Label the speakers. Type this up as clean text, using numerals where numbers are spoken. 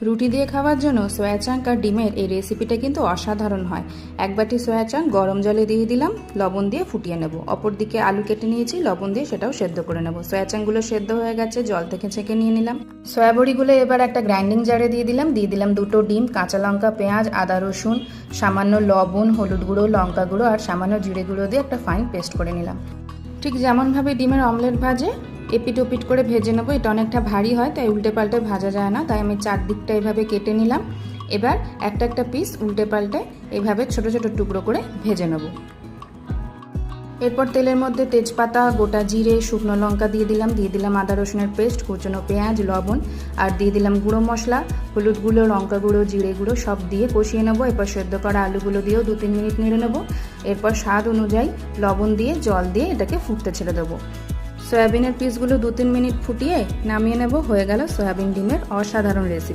Speaker 1: রুটি দিয়ে খাওয়ার জন্য সয়া চাঙ্ক আর ডিমের এই রেসিপিটা কিন্তু অসাধারণ হয়। এক বাটি সয়া চাঙ্ক গরম জলে দিয়ে দিলাম, লবণ দিয়ে ফুটিয়ে নেব। অপর দিকে আলু কেটে নিয়েছি, লবণ দিয়ে সেটাও সেদ্ধ করে নেব। সয়া চাঙ্কগুলো সেদ্ধ হয়ে গেছে, জল থেকে ছেঁকে নিয়ে নিলাম। সয়া বড়িগুলো এবার একটা গ্রাইন্ডিং জারে দিয়ে দিলাম দুটো ডিম, কাঁচা লঙ্কা, পেঁয়াজ, আদা রসুন, সামান্য লবণ, হলুদ গুঁড়ো, লঙ্কা গুঁড়ো আর সামান্য জিরে গুঁড়ো দিয়ে একটা ফাইন পেস্ট করে নিলাম। ঠিক যেমনভাবে ডিমের অমলেট ভাজে এপিট ওপিট করে ভেজে নেবো। এটা অনেকটা ভারী হয়, তাই উল্টে পাল্টে ভাজা যায় না, তাই আমি চারদিকটা এভাবে কেটে নিলাম। এবার একটা একটা পিস উল্টে পাল্টে এভাবে ছোট ছোট টুকরো করে ভেজে নেব। এরপর তেলের মধ্যে তেজপাতা, গোটা জিরে, শুকনো লঙ্কা দিয়ে দিলাম আদা রসুনের পেস্ট, কুচনো পেঁয়াজ, লবণ আর দিয়ে দিলাম গুঁড়ো মশলা, হলুদ গুঁড়ো, লঙ্কা গুঁড়ো, জিরে গুঁড়ো সব দিয়ে কষিয়ে নেবো। এরপর সেদ্ধ করা আলুগুলো দিয়েও 2-3 মিনিট নেড়ে নেবো। এরপর স্বাদ অনুযায়ী লবণ দিয়ে জল দিয়ে এটাকে ফুটতে ছেড়ে দেবো। সয়াবিনের পিসগুলো 2-3 মিনিট ফুটিয়ে নামিয়ে নেব। হয়ে গেল সয়াবিন ডিমের অসাধারণ রেসিপি।